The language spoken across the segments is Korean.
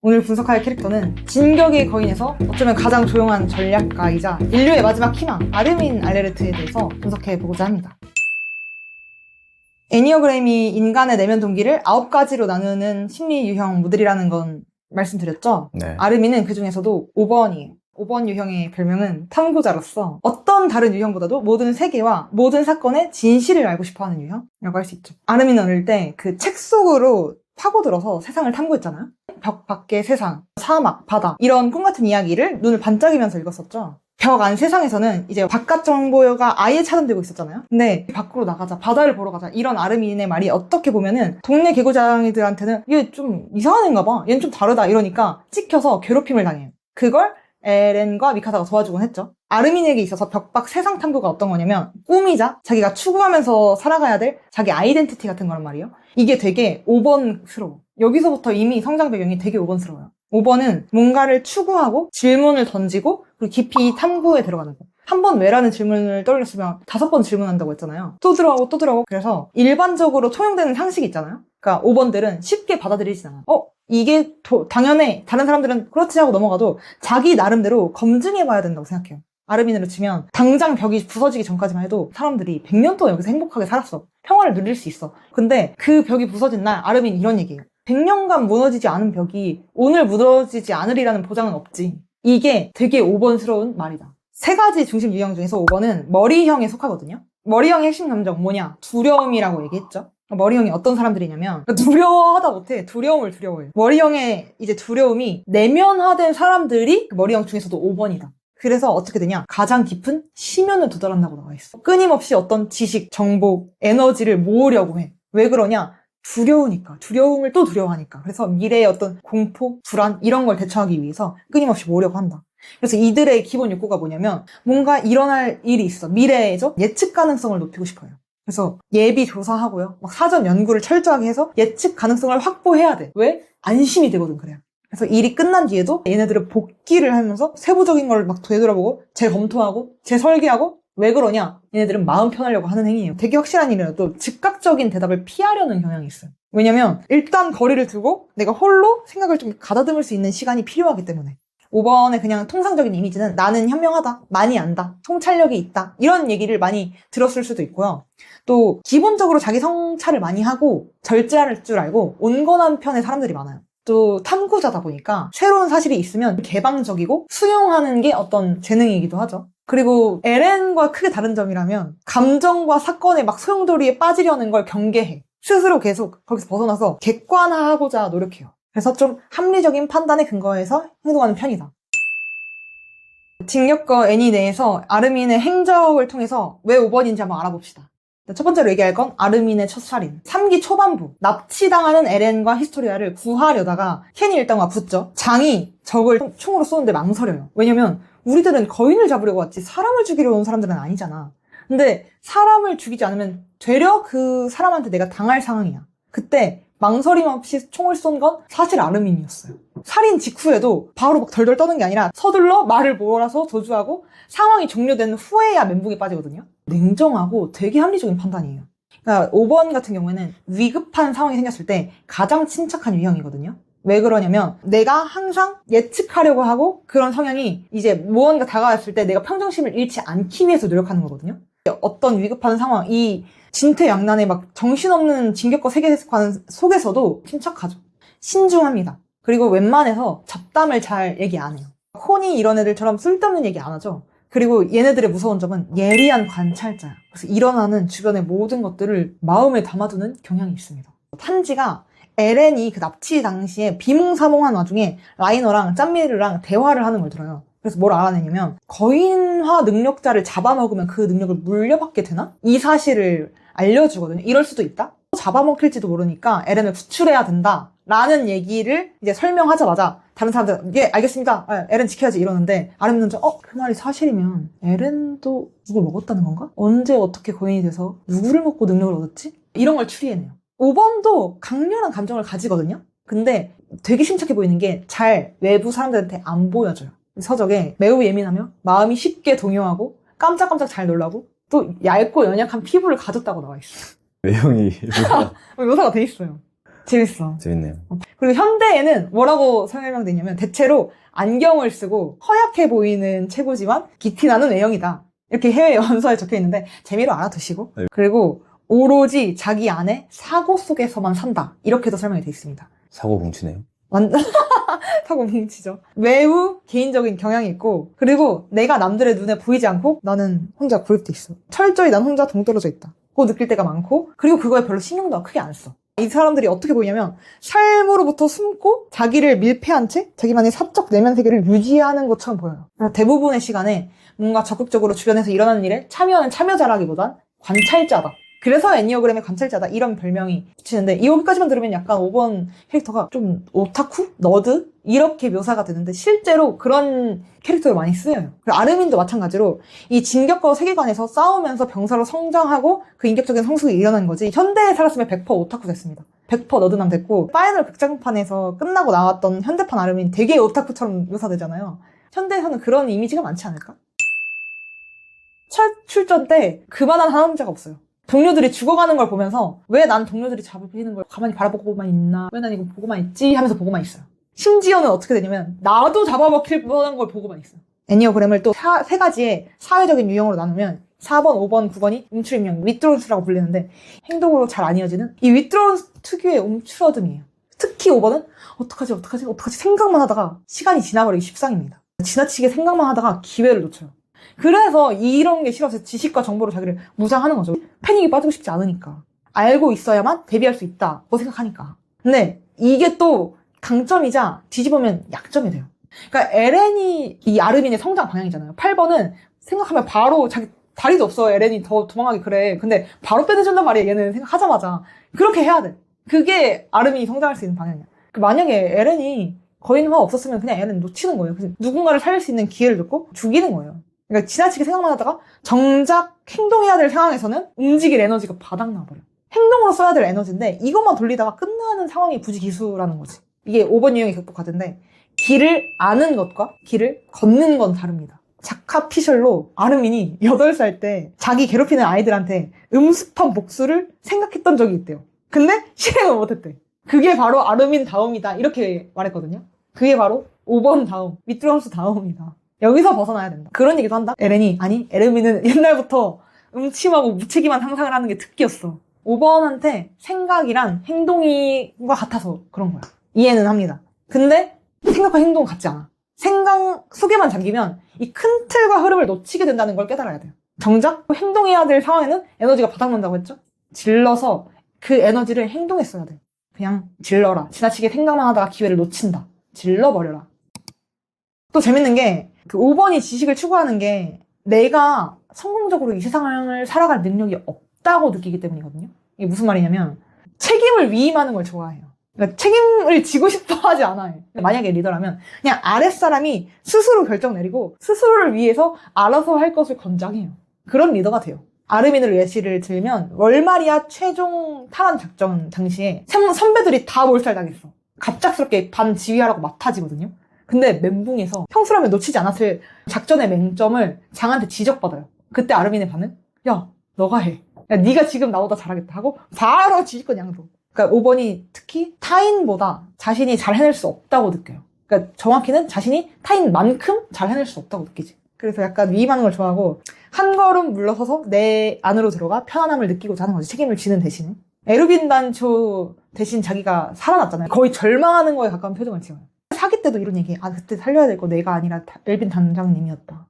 오늘 분석할 캐릭터는 진격의 거인에서 어쩌면 가장 조용한 전략가이자 인류의 마지막 희망 아르민 알레르트에 대해서 분석해보고자 합니다. 애니어그램이 인간의 내면 동기를 9가지로 나누는 심리 유형 모델이라는 건 말씀드렸죠? 네. 아르민은 그 중에서도 5번이에요. 5번 유형의 별명은 탐구자로서 어떤 다른 유형보다도 모든 세계와 모든 사건의 진실을 알고 싶어하는 유형이라고 할 수 있죠. 아르민은 어릴 때 그 책 속으로 파고들어서 세상을 탐구했잖아요. 벽 밖의 세상, 사막, 바다 이런 꿈같은 이야기를 눈을 반짝이면서 읽었었죠. 벽 안 세상에서는 이제 바깥 정보가 아예 차단되고 있었잖아요. 근데 밖으로 나가자, 바다를 보러 가자 이런 아르민의 말이 어떻게 보면은 동네 개구장이들한테는 얘 좀 이상한 애인가 봐, 얘는 좀 다르다 이러니까 찍혀서 괴롭힘을 당해요. 그걸 에렌과 미카사가 도와주곤 했죠. 아르민에게 있어서 벽밖 세상 탐구가 어떤 거냐면 꿈이자 자기가 추구하면서 살아가야 될 자기 아이덴티티 같은 거란 말이에요. 이게 되게 5번스러워. 여기서부터 이미 성장 배경이 되게 5번스러워요. 5번은 뭔가를 추구하고 질문을 던지고 그리고 깊이 탐구에 들어가는 거. 한 번 왜라는 질문을 떠올렸으면 5번 질문한다고 했잖아요. 또 들어가고 또 들어가고. 그래서 일반적으로 통용되는 상식이 있잖아요. 그러니까 5번들은 쉽게 받아들이진 않아요. 이게 당연해. 다른 사람들은 그렇지 하고 넘어가도 자기 나름대로 검증해봐야 된다고 생각해요. 아르민으로 치면 당장 벽이 부서지기 전까지만 해도 사람들이 100년 동안 여기서 행복하게 살았어. 평화를 누릴 수 있어. 근데 그 벽이 부서진 날 아르민 이런 얘기예요. 100년간 무너지지 않은 벽이 오늘 무너지지 않으리라는 보장은 없지. 이게 되게 5번스러운 말이다. 3가지 중심 유형 중에서 5번은 머리형에 속하거든요. 머리형의 핵심 감정 뭐냐? 두려움이라고 얘기했죠. 머리형이 어떤 사람들이냐면 두려워하다 못해 두려움을 두려워해요. 머리형의 이제 두려움이 내면화된 사람들이 머리형 중에서도 5번이다. 그래서 어떻게 되냐? 가장 깊은 심연을 도달한다고 나와 있어. 끊임없이 어떤 지식, 정보, 에너지를 모으려고 해. 왜 그러냐? 두려우니까. 두려움을 또 두려워하니까. 그래서 미래의 어떤 공포, 불안 이런 걸 대처하기 위해서 끊임없이 모으려고 한다. 그래서 이들의 기본 욕구가 뭐냐면 뭔가 일어날 일이 있어. 미래에죠? 예측 가능성을 높이고 싶어요. 그래서 예비 조사하고요. 막 사전 연구를 철저하게 해서 예측 가능성을 확보해야 돼. 왜? 안심이 되거든, 그래요. 그래서 일이 끝난 뒤에도 얘네들은 복귀를 하면서 세부적인 걸 막 되돌아보고 재검토하고 재설계하고 왜 그러냐? 얘네들은 마음 편하려고 하는 행위예요. 되게 확실한 일이라도 즉각적인 대답을 피하려는 경향이 있어요. 왜냐면 일단 거리를 두고 내가 홀로 생각을 좀 가다듬을 수 있는 시간이 필요하기 때문에. 5번의 그냥 통상적인 이미지는 나는 현명하다, 많이 안다, 통찰력이 있다 이런 얘기를 많이 들었을 수도 있고요. 또 기본적으로 자기 성찰을 많이 하고 절제할 줄 알고 온건한 편의 사람들이 많아요. 또 탐구자다 보니까 새로운 사실이 있으면 개방적이고 수용하는 게 어떤 재능이기도 하죠. 그리고 에렌과 크게 다른 점이라면 감정과 사건의 막 소용돌이에 빠지려는 걸 경계해. 스스로 계속 거기서 벗어나서 객관화하고자 노력해요. 그래서 좀 합리적인 판단에 근거해서 행동하는 편이다. 진격거 애니 내에서 아르민의 행적을 통해서 왜 5번인지 한번 알아봅시다. 첫 번째로 얘기할 건 아르민의 첫 살인. 3기 초반부 납치당하는 에렌과 히스토리아를 구하려다가 켄이 일당과 붙죠. 장이 적을 총으로 쏘는데 망설여요. 왜냐면 우리들은 거인을 잡으려고 왔지 사람을 죽이려 온 사람들은 아니잖아. 근데 사람을 죽이지 않으면 되려 그 사람한테 내가 당할 상황이야. 그때 망설임 없이 총을 쏜 건 사실 아르민이었어요. 살인 직후에도 바로 막 덜덜 떠는 게 아니라 서둘러 말을 몰아서 도주하고 상황이 종료된 후에야 멘붕에 빠지거든요. 냉정하고 되게 합리적인 판단이에요. 그러니까 5번 같은 경우에는 위급한 상황이 생겼을 때 가장 침착한 유형이거든요. 왜 그러냐면 내가 항상 예측하려고 하고 그런 성향이 이제 무언가 다가왔을 때 내가 평정심을 잃지 않기 위해서 노력하는 거거든요. 어떤 위급한 상황, 이 진퇴양난의 막 정신없는 진격거 세계관 속에서도 침착하죠. 신중합니다. 그리고 웬만해서 잡담을 잘 얘기 안 해요. 혼이 이런 애들처럼 쓸데없는 얘기 안 하죠. 그리고 얘네들의 무서운 점은 예리한 관찰자야. 그래서 일어나는 주변의 모든 것들을 마음에 담아두는 경향이 있습니다. 탄지가 에렌이 그 납치 당시에 비몽사몽한 와중에 라이너랑 짠미르랑 대화를 하는 걸 들어요. 그래서 뭘 알아내냐면 거인화 능력자를 잡아먹으면 그 능력을 물려받게 되나? 이 사실을 알려주거든요. 이럴 수도 있다? 잡아먹힐지도 모르니까 에렌을 구출해야 된다 라는 얘기를 이제 설명하자마자 다른 사람들은 예 알겠습니다, 에렌 지켜야지 이러는데 아르민은 그 말이 사실이면 에렌도 누굴 먹었다는 건가? 언제 어떻게 거인이 돼서 누구를 먹고 능력을 얻었지? 이런 걸 추리해내요. 5번도 강렬한 감정을 가지거든요. 근데 되게 심착해 보이는 게 잘 외부 사람들한테 안 보여줘요. 서적에 매우 예민하며 마음이 쉽게 동요하고 깜짝깜짝 잘 놀라고 또 얇고 연약한 피부를 가졌다고 나와 있어요. 외형이 묘사가 돼 있어요. 재밌어. 재밌네요. 그리고 현대에는 뭐라고 설명되냐면 대체로 안경을 쓰고 허약해 보이는 체구지만 깊이 나는 외형이다. 이렇게 해외 원서에 적혀 있는데 재미로 알아두시고. 네. 그리고 오로지 자기 안에 사고 속에서만 산다. 이렇게도 설명이 돼 있습니다. 사고 뭉치네요. 완전 사고 뭉치죠. 매우 개인적인 경향이 있고, 그리고 내가 남들의 눈에 보이지 않고 나는 혼자 고립돼 있어. 철저히 난 혼자 동떨어져 있다. 고 느낄 때가 많고, 그리고 그거에 별로 신경도 크게 안 써. 이 사람들이 어떻게 보이냐면 삶으로부터 숨고 자기를 밀폐한 채 자기만의 사적 내면 세계를 유지하는 것처럼 보여요. 그래서 대부분의 시간에 뭔가 적극적으로 주변에서 일어나는 일에 참여하는 참여자라기보단 관찰자다. 그래서 애니어그램의 관찰자다 이런 별명이 붙이는데, 이 5번까지만 들으면 약간 5번 캐릭터가 좀 오타쿠? 너드? 이렇게 묘사가 되는데 실제로 그런 캐릭터를 많이 쓰여요. 그리고 아르민도 마찬가지로 이 진격과 세계관에서 싸우면서 병사로 성장하고 그 인격적인 성숙이 일어난 거지, 현대에 살았으면 100% 오타쿠 됐습니다. 100% 너드남 됐고, 파이널 극장판에서 끝나고 나왔던 현대판 아르민 되게 오타쿠처럼 묘사되잖아요. 현대에서는 그런 이미지가 많지 않을까? 첫 출전 때 그만한 한남자가 없어요. 동료들이 죽어가는 걸 보면서 왜 난 동료들이 잡히는 걸 가만히 바라보고만 있나, 왜 난 이거 보고만 있지 하면서 보고만 있어요. 심지어는 어떻게 되냐면 나도 잡아먹힐 뻔한 걸 보고만 있어요. 애니어그램을 또 세 가지의 사회적인 유형으로 나누면 4번, 5번, 9번이 움츠림형, 위트론스라고 불리는데, 행동으로 잘 안 이어지는 이 위트론스 특유의 움츠러듦이에요. 특히 5번은 어떡하지 생각만 하다가 시간이 지나버리기 십상입니다. 지나치게 생각만 하다가 기회를 놓쳐요. 그래서 이런 게 싫어서 지식과 정보로 자기를 무장하는 거죠. 패닉이 빠지고 싶지 않으니까. 알고 있어야만 대비할 수 있다고 생각하니까. 근데 이게 또 강점이자 뒤집으면 약점이 돼요. 그러니까 에렌이 이 아르민의 성장 방향이잖아요. 8번은 생각하면 바로 자기 다리도 없어. 에렌이 더 도망가기 그래. 근데 바로 빼내준단 말이야. 얘는 생각하자마자. 그렇게 해야 돼. 그게 아르민이 성장할 수 있는 방향이야. 만약에 에렌이 거인화 없었으면 그냥 에렌 놓치는 거예요. 그래서 누군가를 살릴 수 있는 기회를 줬고 죽이는 거예요. 그러니까 지나치게 생각만 하다가 정작 행동해야 될 상황에서는 움직일 에너지가 바닥나버려. 행동으로 써야 될 에너지인데 이것만 돌리다가 끝나는 상황이 부지기수라는 거지. 이게 5번 유형이 극복하던데, 길을 아는 것과 길을 걷는 건 다릅니다. 자카 피셜로 아르민이 8살 때 자기 괴롭히는 아이들한테 음습한 복수를 생각했던 적이 있대요. 근데 실행을 못했대. 그게 바로 아르민 다음이다 이렇게 말했거든요. 그게 바로 5번 다음, 위트럼스 다음이다. 여기서 벗어나야 된다. 그런 얘기도 한다. 에렌이, 아니 에르민은 옛날부터 음침하고 무책임한 상상을 하는 게 특기였어. 5번한테 생각이란 행동과 같아서 그런 거야. 이해는 합니다. 근데 생각과 행동은 같지 않아. 생각 속에만 잠기면 이 큰 틀과 흐름을 놓치게 된다는 걸 깨달아야 돼요. 정작 행동해야 될 상황에는 에너지가 바닥난다고 했죠? 질러서 그 에너지를 행동에 써야 돼. 그냥 질러라. 지나치게 생각만 하다가 기회를 놓친다. 질러버려라. 또 재밌는 게 그 5번이 지식을 추구하는 게 내가 성공적으로 이 세상을 살아갈 능력이 없다고 느끼기 때문이거든요. 이게 무슨 말이냐면 책임을 위임하는 걸 좋아해요. 그러니까 책임을 지고 싶어 하지 않아요. 만약에 리더라면 그냥 아랫사람이 스스로 결정 내리고 스스로를 위해서 알아서 할 것을 권장해요. 그런 리더가 돼요. 아르민을 예시를 들면 월마리아 최종 탈환 작전 당시에 선배들이 다 몰살당했어. 갑작스럽게 반 지휘하라고 맡아지거든요. 근데 멘붕에서 평소라면 놓치지 않았을 작전의 맹점을 장한테 지적받아요. 그때 아르민의 반응? 야, 너가 해. 야, 네가 지금 나보다 잘하겠다 하고 바로 지휘권 양도. 그러니까 5번이 특히 타인보다 자신이 잘 해낼 수 없다고 느껴요. 그러니까 정확히는 자신이 타인만큼 잘 해낼 수 없다고 느끼지. 그래서 약간 위임하는 걸 좋아하고 한 걸음 물러서서 내 안으로 들어가 편안함을 느끼고자 하는 거지. 책임을 지는 대신에. 에르빈 단초 대신 자기가 살아났잖아요. 거의 절망하는 거에 가까운 표정을 지어요. 사기 때도 이런 얘기. 아, 그때 살려야 될 거 내가 아니라 엘빈 단장님이었다.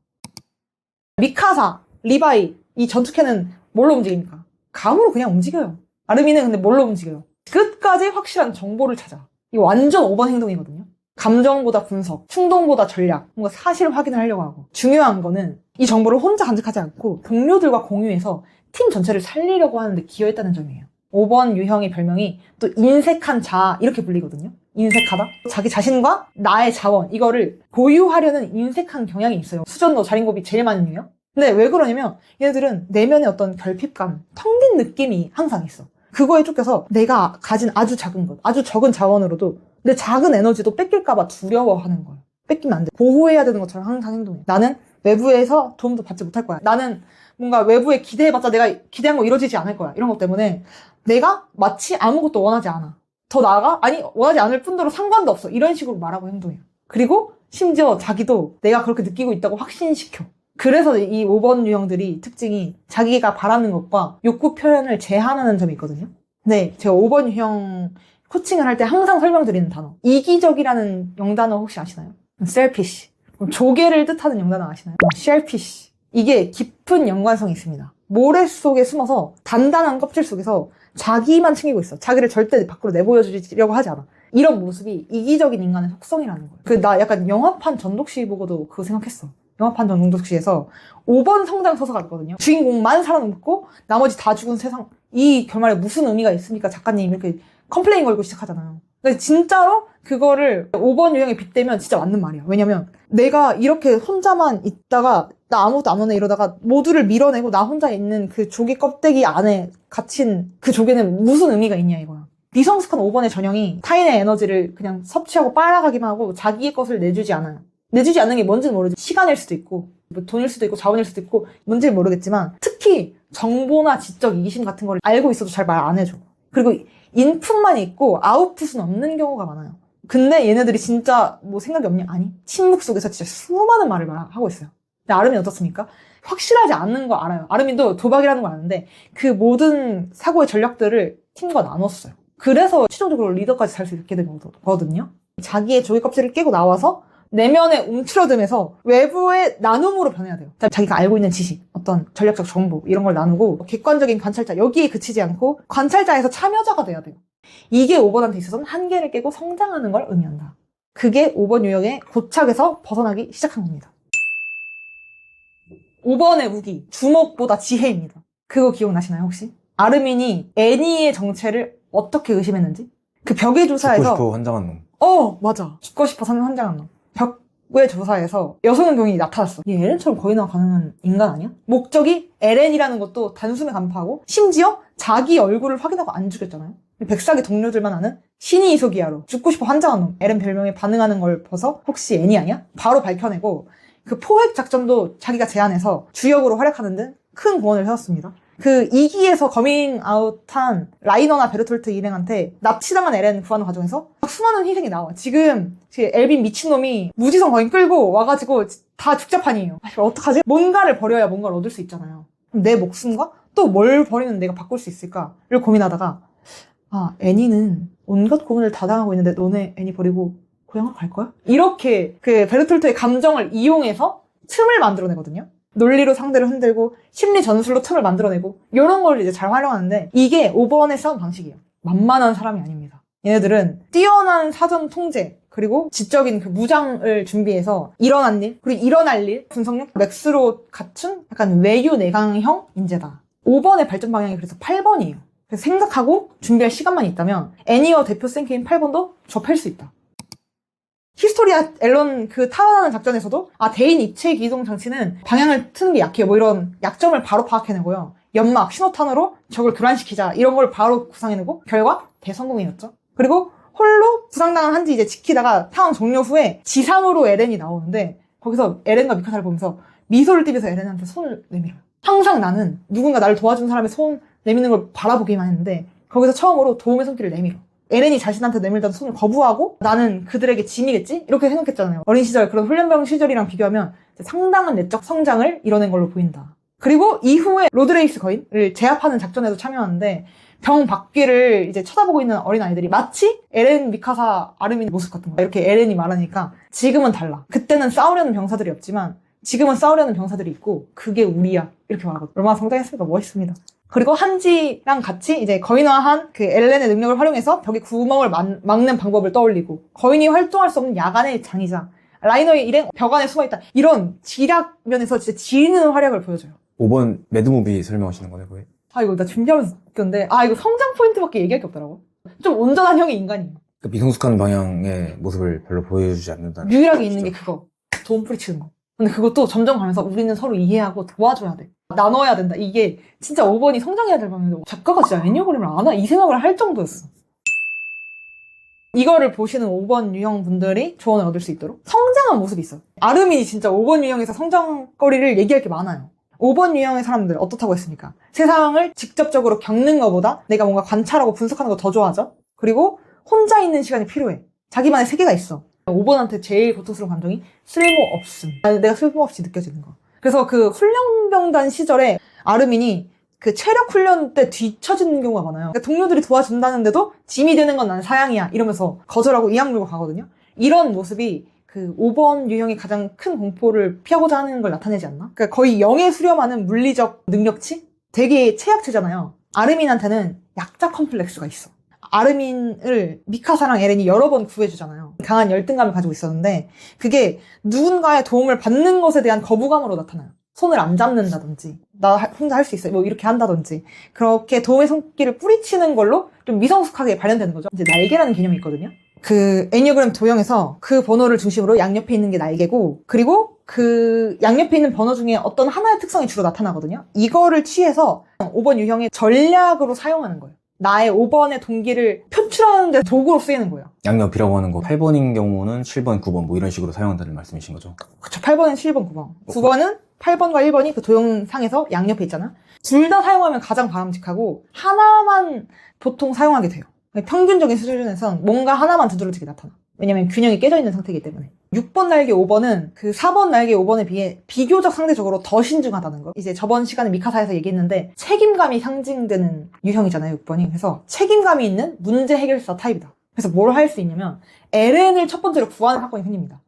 미카사, 리바이 이 전투캐는 뭘로 움직입니까? 감으로 그냥 움직여요. 아르민은 근데 뭘로 움직여요? 끝까지 확실한 정보를 찾아. 이거 완전 5번 행동이거든요. 감정보다 분석, 충동보다 전략, 뭔가 사실 확인을 하려고 하고. 중요한 거는 이 정보를 혼자 간직하지 않고 동료들과 공유해서 팀 전체를 살리려고 하는데 기여했다는 점이에요. 5번 유형의 별명이 또 인색한 자 이렇게 불리거든요. 인색하다? 자기 자신과 나의 자원 이거를 보유하려는 인색한 경향이 있어요. 수전도 자린고비 제일 많은 유형. 근데 왜 그러냐면 얘네들은 내면의 어떤 결핍감, 텅 빈 느낌이 항상 있어. 그거에 쫓겨서 내가 가진 아주 작은 것, 아주 적은 자원으로도 내 작은 에너지도 뺏길까봐 두려워하는 거예요. 뺏기면 안 돼. 보호해야 되는 것처럼 항상 행동해. 나는 외부에서 도움도 받지 못할 거야. 나는 뭔가 외부에 기대해봤자 내가 기대한 거 이루어지지 않을 거야. 이런 것 때문에 내가 마치 아무것도 원하지 않아. 더 나아가? 아니, 원하지 않을 뿐더러 상관도 없어. 이런 식으로 말하고 행동해요. 그리고 심지어 자기도 내가 그렇게 느끼고 있다고 확신시켜. 그래서 이 5번 유형들이 특징이 자기가 바라는 것과 욕구 표현을 제한하는 점이 있거든요. 근데 제가 5번 유형 코칭을 할 때 항상 설명드리는 단어. 이기적이라는 영단어 혹시 아시나요? selfish. 조개를 뜻하는 영단어 아시나요? selfish. 이게 깊은 연관성이 있습니다. 모래 속에 숨어서 단단한 껍질 속에서 자기만 챙기고 있어. 자기를 절대 밖으로 내보여주려고 하지 않아. 이런 모습이 이기적인 인간의 속성이라는 거예요. 나 약간 영화판 전독시 보고도 그거 생각했어. 영화판 전독시에서 5번 성장 서사가 있거든요. 주인공만 살아남고 나머지 다 죽은 세상. 이 결말에 무슨 의미가 있습니까? 작가님 이렇게 컴플레인 걸고 시작하잖아요. 근데 진짜로 그거를 5번 유형에 빗대면 진짜 맞는 말이야. 왜냐면 내가 이렇게 혼자만 있다가 나 아무것도 안 오네 이러다가 모두를 밀어내고 나 혼자 있는 그 조개 껍데기 안에 갇힌 그 조개는 무슨 의미가 있냐 이거야. 미성숙한 5번의 전형이 타인의 에너지를 그냥 섭취하고 빨아가기만 하고 자기의 것을 내주지 않아요. 내주지 않는 게 뭔지는 모르지. 시간일 수도 있고 뭐 돈일 수도 있고 자원일 수도 있고 뭔지는 모르겠지만 특히 정보나 지적 이기심 같은 걸 알고 있어도 잘 말 안 해줘. 그리고 인풋만 있고 아웃풋은 없는 경우가 많아요. 근데 얘네들이 진짜 뭐 생각이 없냐? 아니, 침묵 속에서 진짜 수많은 말을 하고 있어요. 근데 아르민 어떻습니까? 확실하지 않는 거 알아요. 아르민도 도박이라는 걸 아는데 그 모든 사고의 전략들을 팀과 나눴어요. 그래서 최종적으로 리더까지 살 수 있게 된 거거든요. 자기의 조개 껍질을 깨고 나와서 내면에 움츠러들면서 외부의 나눔으로 변해야 돼요. 자기가 알고 있는 지식, 어떤 전략적 정보 이런 걸 나누고 객관적인 관찰자, 여기에 그치지 않고 관찰자에서 참여자가 돼야 돼요. 이게 5번한테 있어서는 한계를 깨고 성장하는 걸 의미한다. 그게 5번 유형의 고착에서 벗어나기 시작한 겁니다. 5번의 우기, 주목보다 지혜입니다. 그거 기억나시나요 혹시? 아르민이 애니의 정체를 어떻게 의심했는지? 그 벽의 조사에서 죽고 싶어 환장한 놈. 맞아. 죽고 싶어 환장한 놈. 벽의 조사에서 여성 경이 나타났어. 얘 에렌처럼 거인화 가능한 인간 아니야? 목적이 에렌이라는 것도 단숨에 간파하고 심지어 자기 얼굴을 확인하고 안 죽였잖아요. 백사기 동료들만 아는 신이 이소기야로 죽고 싶어 환장한 놈. 에렌 별명에 반응하는 걸 봐서 혹시 애니 아니야? 바로 밝혀내고 그 포획 작전도 자기가 제안해서 주역으로 활약하는 등 큰 공헌을 세웠습니다. 그 2기에서 거밍아웃한 라이너나 베르톨트 일행한테 납치당한 에렌 구하는 과정에서 수많은 희생이 나와. 지금 엘빈 미친놈이 무지성 거인 끌고 와가지고 다 죽자판이에요. 어떡하지? 뭔가를 버려야 뭔가를 얻을 수 있잖아요. 그럼 내 목숨과 또 뭘 버리면 내가 바꿀 수 있을까를 고민하다가 애니는 온갖 고문을 다 당하고 있는데 너네 애니 버리고 고향을 갈 거야? 이렇게 그 베르톨트의 감정을 이용해서 틈을 만들어내거든요. 논리로 상대를 흔들고 심리 전술로 틈을 만들어내고 이런 걸 이제 잘 활용하는데 이게 5번의 싸움 방식이에요. 만만한 사람이 아닙니다. 얘네들은 뛰어난 사전 통제 그리고 지적인 그 무장을 준비해서 일어난 일 그리고 일어날 일 분석력 맥스로 갖춘 약간 외유 내강형 인재다. 5번의 발전 방향이 그래서 8번이에요. 그래서 생각하고 준비할 시간만 있다면 애니어 대표 생케인 8번도 접할 수 있다. 히스토리아 앨런 그 탈환하는 작전에서도 대인 입체 기동 장치는 방향을 트는 게 약해요. 뭐 이런 약점을 바로 파악해내고요. 연막, 신호탄으로 적을 교란시키자 이런 걸 바로 구상해내고 결과 대성공이었죠. 그리고 홀로 부상당한 한지 이제 지키다가 상황 종료 후에 지상으로 에렌이 나오는데 거기서 에렌과 미카사를 보면서 미소를 띠면서 에렌한테 손을 내밀어요. 항상 나는 누군가 나를 도와준 사람의 손 내미는 걸 바라보기만 했는데 거기서 처음으로 도움의 손길을 내밀어. 에렌이 자신한테 내밀던 손을 거부하고 나는 그들에게 짐이겠지? 이렇게 생각했잖아요. 어린 시절 그런 훈련병 시절이랑 비교하면 상당한 내적 성장을 이뤄낸 걸로 보인다. 그리고 이후에 로드레이스 거인을 제압하는 작전에도 참여하는데 병 밖을 이제 쳐다보고 있는 어린아이들이 마치 에렌, 미카사, 아르민 모습 같은 거 이렇게 에렌이 말하니까 지금은 달라. 그때는 싸우려는 병사들이 없지만 지금은 싸우려는 병사들이 있고 그게 우리야. 이렇게 말하거든요. 얼마나 성장했으니까 멋있습니다. 그리고 한지랑 같이 이제 거인화한 그 엘렌의 능력을 활용해서 벽에 구멍을 막는 방법을 떠올리고 거인이 활동할 수 없는 야간의 장이자 라이너의 일행 벽 안에 숨어있다. 이런 지략 면에서 진짜 지리는 활약을 보여줘요. 5번 매드무비 설명하시는 거네 거의. 이거 나 준비하면서 느꼈는데 이거 성장 포인트밖에 얘기할 게 없더라고. 좀 온전한 형의 인간이에요. 그러니까 미성숙한 방향의 모습을 별로 보여주지 않는다는 유일하게 있는 게 그거. 돈 뿌리치는 거. 근데 그것도 점점 가면서 우리는 서로 이해하고 도와줘야 돼. 나눠야 된다. 이게 진짜 5번이 성장해야 될 방면인데 작가가 진짜 애니어그램을 안 하? 이 생각을 할 정도였어. 이거를 보시는 5번 유형 분들이 조언을 얻을 수 있도록 성장한 모습이 있어요. 아르민이 진짜 5번 유형에서 성장거리를 얘기할 게 많아요. 5번 유형의 사람들 어떻다고 했습니까? 세상을 직접적으로 겪는 것보다 내가 뭔가 관찰하고 분석하는 거 더 좋아하죠? 그리고 혼자 있는 시간이 필요해. 자기만의 세계가 있어. 5번한테 제일 고통스러운 감정이 쓸모없음. 내가 쓸모없이 느껴지는 거. 그래서 그 훈련병단 시절에 아르민이 그 체력 훈련 때 뒤처지는 경우가 많아요. 그러니까 동료들이 도와준다는데도 짐이 되는 건 난 사양이야 이러면서 거절하고 이악 물고 가거든요. 이런 모습이 그 5번 유형이 가장 큰 공포를 피하고자 하는 걸 나타내지 않나? 그러니까 거의 0에 수렴하는 물리적 능력치? 되게 최약체잖아요. 아르민한테는 약자 컴플렉스가 있어. 아르민을 미카사랑 에렌이 여러 번 구해주잖아요. 강한 열등감을 가지고 있었는데 그게 누군가의 도움을 받는 것에 대한 거부감으로 나타나요. 손을 안 잡는다든지 나 혼자 할 수 있어 뭐 이렇게 한다든지 그렇게 도움의 손길을 뿌리치는 걸로 좀 미성숙하게 발현되는 거죠. 이제 날개라는 개념이 있거든요. 그 애니어그램 도형에서 그 번호를 중심으로 양옆에 있는 게 날개고 그리고 그 양옆에 있는 번호 중에 어떤 하나의 특성이 주로 나타나거든요. 이거를 취해서 5번 유형의 전략으로 사용하는 거예요. 나의 5번의 동기를 표출하는 데 도구로 쓰이는 거예요. 양옆이라고 하는 거 8번인 경우는 7번, 9번 뭐 이런 식으로 사용한다는 말씀이신 거죠? 그쵸. 8번은 7번, 9번. 9번은 8번과 1번이 그 도형상에서 양옆에 있잖아. 둘 다 사용하면 가장 바람직하고 하나만 보통 사용하게 돼요. 평균적인 수준에선 뭔가 하나만 두드러지게 나타나. 왜냐면 균형이 깨져 있는 상태이기 때문에. 6번 날개 5번은 그 4번 날개 5번에 비해 비교적 상대적으로 더 신중하다는 거. 이제 저번 시간에 미카사에서 얘기했는데 책임감이 상징되는 유형이잖아요, 6번이. 그래서 책임감이 있는 문제 해결사 타입이다. 그래서 뭘 할 수 있냐면 에렌을 첫 번째로 구하는 사건이 생깁니다.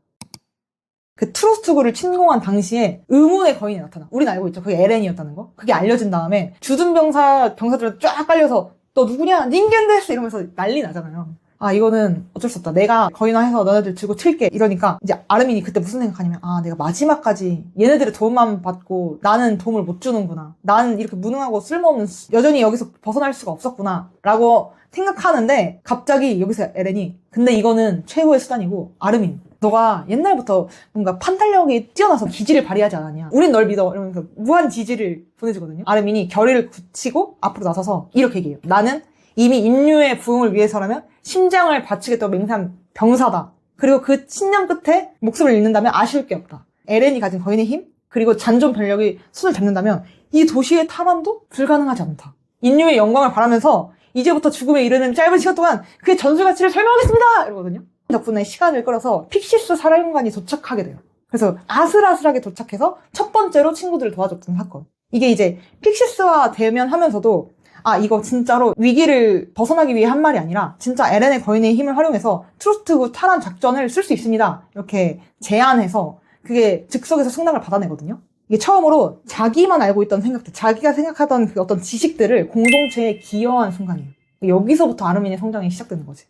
그 트로스트구를 침공한 당시에 의문의 거인이 나타나. 우린 알고 있죠. 그게 에렌이었다는 거. 그게 알려진 다음에 주둔 병사들은 쫙 깔려서 너 누구냐? 닌겐 데스! 이러면서 난리 나잖아요. 아 이거는 어쩔 수 없다. 내가 거인화해서 너네들 들고 튈게. 이러니까 이제 아르민이 그때 무슨 생각하냐면 아 내가 마지막까지 얘네들의 도움만 받고 나는 도움을 못 주는구나. 나는 이렇게 무능하고 쓸모없는 여전히 여기서 벗어날 수가 없었구나 라고 생각하는데 갑자기 여기서 에렌이 근데 이거는 최고의 수단이고 아르민 너가 옛날부터 뭔가 판단력이 뛰어나서 기지를 발휘하지 않았냐. 우린 널 믿어. 이러면서 무한 지지를 보내주거든요. 아르민이 결의를 굳히고 앞으로 나서서 이렇게 얘기해요. 나는 이미 인류의 부흥을 위해서라면 심장을 바치겠다고 맹세한 병사다. 그리고 그 신념 끝에 목숨을 잃는다면 아쉬울 게 없다. 에렌이 가진 거인의 힘 그리고 잔존 병력이 손을 잡는다면 이 도시의 탈환도 불가능하지 않다. 인류의 영광을 바라면서 이제부터 죽음에 이르는 짧은 시간 동안 그의 전술 가치를 설명하겠습니다. 이러거든요. 덕분에 시간을 끌어서 픽시스 사령관이 도착하게 돼요. 그래서 아슬아슬하게 도착해서 첫 번째로 친구들을 도와줬던 사건. 이게 이제 픽시스와 대면하면서도 아 이거 진짜로 위기를 벗어나기 위해 한 말이 아니라 진짜 에렌의 거인의 힘을 활용해서 트루스트구 탈환 작전을 쓸 수 있습니다. 이렇게 제안해서 그게 즉석에서 승낙을 받아내거든요. 이게 처음으로 자기만 알고 있던 생각들, 자기가 생각하던 그 어떤 지식들을 공동체에 기여한 순간이에요. 여기서부터 아르민의 성장이 시작되는 거지.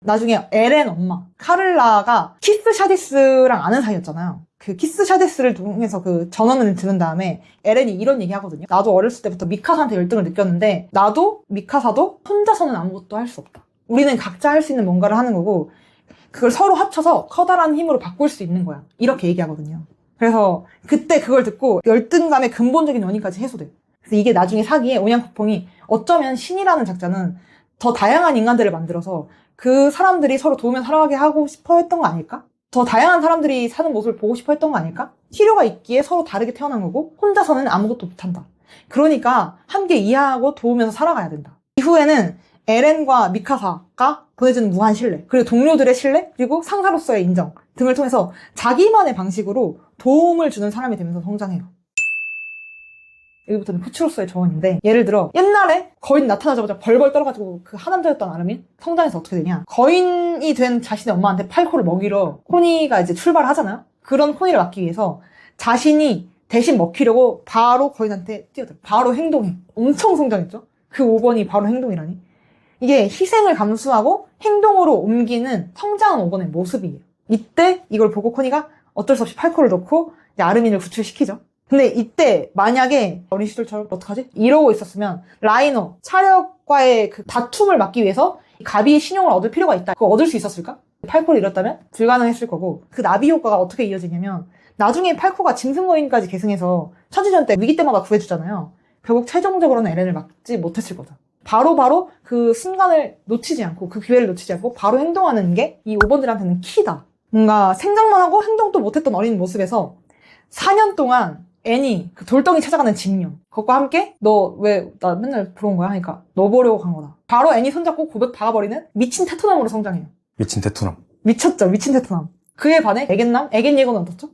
나중에 에렌 엄마 카를라가 키스 샤디스랑 아는 사이였잖아요. 그 키스 샤디스를 통해서 그 전원을 들은 다음에 에렌이 이런 얘기 하거든요. 나도 어렸을 때부터 미카사한테 열등을 느꼈는데 나도 미카사도 혼자서는 아무것도 할 수 없다. 우리는 각자 할 수 있는 뭔가를 하는 거고 그걸 서로 합쳐서 커다란 힘으로 바꿀 수 있는 거야. 이렇게 얘기하거든요. 그래서 그때 그걸 듣고 열등감의 근본적인 원인까지 해소돼요. 그래서 이게 나중에 사기에 온양쿠펑이 어쩌면 신이라는 작자는 더 다양한 인간들을 만들어서 그 사람들이 서로 도우며 살아가게 하고 싶어 했던 거 아닐까? 더 다양한 사람들이 사는 모습을 보고 싶어 했던 거 아닐까? 필요가 있기에 서로 다르게 태어난 거고 혼자서는 아무것도 못한다. 그러니까 함께 이해하고 도우면서 살아가야 된다. 이후에는 에렌과 미카사가 보내주는 무한 신뢰, 그리고 동료들의 신뢰, 그리고 상사로서의 인정 등을 통해서 자기만의 방식으로 도움을 주는 사람이 되면서 성장해요. 여기부터는 푸치로서의 조언인데 예를 들어 옛날에 거인 나타나자마자 벌벌 떨어가지고 그 하남자였던 아르민 성장해서 어떻게 되냐 거인이 된 자신의 엄마한테 팔코를 먹이러 코니가 이제 출발을 하잖아요. 그런 코니를 막기 위해서 자신이 대신 먹히려고 바로 거인한테 뛰어들어 바로 행동해. 엄청 성장했죠. 그 5번이 바로 행동이라니. 이게 희생을 감수하고 행동으로 옮기는 성장한 5번의 모습이에요. 이때 이걸 보고 코니가 어쩔 수 없이 팔코를 놓고 이제 아르민을 구출시키죠. 근데 이때 만약에 어린 시절처럼 어떡하지? 이러고 있었으면 라이너 차력과의 그 다툼을 막기 위해서 가비의 신용을 얻을 필요가 있다. 그거 얻을 수 있었을까? 팔코를 잃었다면 불가능했을 거고 그 나비 효과가 어떻게 이어지냐면 나중에 팔코가 짐승거인까지 계승해서 천지전 때 위기 때마다 구해주잖아요. 결국 최종적으로는 에렌을 막지 못했을 거다. 바로 그 순간을 놓치지 않고 그 기회를 놓치지 않고 바로 행동하는 게 이 5번들한테는 키다. 뭔가 생각만 하고 행동도 못했던 어린 모습에서 4년 동안 애니, 그 돌덩이 찾아가는 집념. 그것과 함께 너 왜 나 맨날 부러운 거야? 하니까 너 보려고 간 거다. 바로 애니 손잡고 고백 박아버리는 미친 테토남으로 성장해요. 미친 테토남. 미쳤죠? 미친 테토남. 그에 반해 애견남? 애견예고는 어떻죠?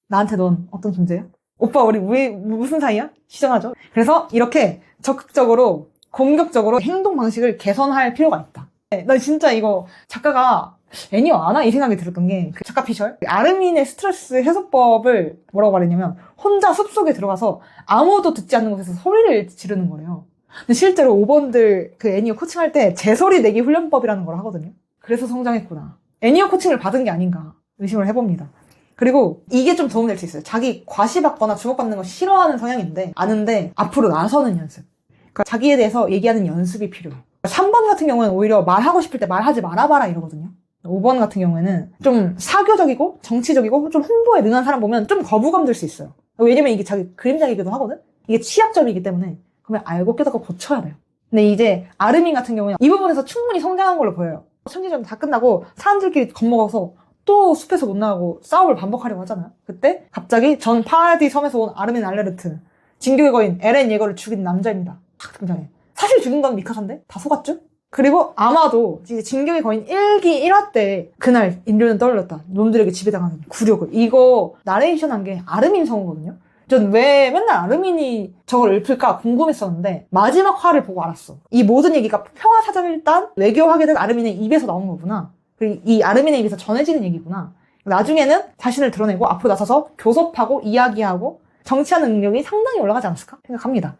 나한테 넌 어떤 존재야? 오빠 우리 무슨 사이야? 시정하죠. 그래서 이렇게 적극적으로 공격적으로 행동 방식을 개선할 필요가 있다. 나 진짜 이거 작가가 애니어 아나? 이 생각이 들었던 게 그 작가 피셜 아르민의 스트레스 해소법을 뭐라고 말했냐면 혼자 숲속에 들어가서 아무도 듣지 않는 곳에서 소리를 지르는 거래요. 근데 실제로 5번들 그 애니어 코칭할 때 재소리 내기 훈련법이라는 걸 하거든요. 그래서 성장했구나. 애니어 코칭을 받은 게 아닌가 의심을 해봅니다. 그리고 이게 좀 도움될 수 있어요. 자기 과시받거나 주목받는 거 싫어하는 성향인데 아는데 앞으로 나서는 연습. 그러니까 자기에 대해서 얘기하는 연습이 필요해요. 3번 같은 경우는 오히려 말하고 싶을 때 말하지 말아봐라 이러거든요. 5번 같은 경우에는 좀 사교적이고 정치적이고 좀 홍보에 능한 사람 보면 좀 거부감 들 수 있어요. 왜냐면 이게 자기 그림자이기도 하거든? 이게 취약점이기 때문에 그러면 알고 깨닫고 고쳐야 돼요. 근데 이제 아르민 같은 경우는 이 부분에서 충분히 성장한 걸로 보여요. 천지전 다 끝나고 사람들끼리 겁먹어서 또 숲에서 못 나가고 싸움을 반복하려고 하잖아요. 그때 갑자기 전 파라디 섬에서 온 아르민 알레르트 진격의 거인 에렌 예거를 죽인 남자입니다. 탁 등장해. 사실 죽인 건 미카사인데 다 속았죠? 그리고 아마도 이제 진격의 거인 1기 1화 때 그날 인류는 떠올렸다. 놈들에게 지배당하는 굴욕을. 이거 나레이션 한 게 아르민 성우거든요. 전 왜 맨날 아르민이 저걸 읊을까 궁금했었는데 마지막 화를 보고 알았어. 이 모든 얘기가 평화사절단 외교하게 된 아르민의 입에서 나온 거구나. 그리고 이 아르민의 입에서 전해지는 얘기구나. 나중에는 자신을 드러내고 앞으로 나서서 교섭하고 이야기하고 정치하는 능력이 상당히 올라가지 않았을까 생각합니다.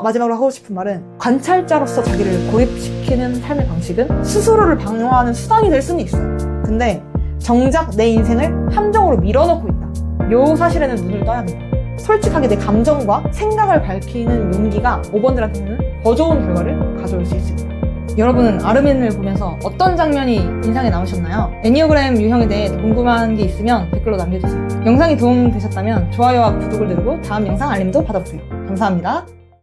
마지막으로 하고 싶은 말은 관찰자로서 자기를 고립시키는 삶의 방식은 스스로를 방어하는 수단이 될 수는 있어요. 근데 정작 내 인생을 함정으로 밀어넣고 있다. 요 사실에는 눈을 떠야 된다. 솔직하게 내 감정과 생각을 밝히는 용기가 5번들한테는 더 좋은 결과를 가져올 수 있습니다. 여러분은 아르민을 보면서 어떤 장면이 인상에 남으셨나요? 애니어그램 유형에 대해 궁금한 게 있으면 댓글로 남겨주세요. 영상이 도움되셨다면 좋아요와 구독을 누르고 다음 영상 알림도 받아보세요. 감사합니다.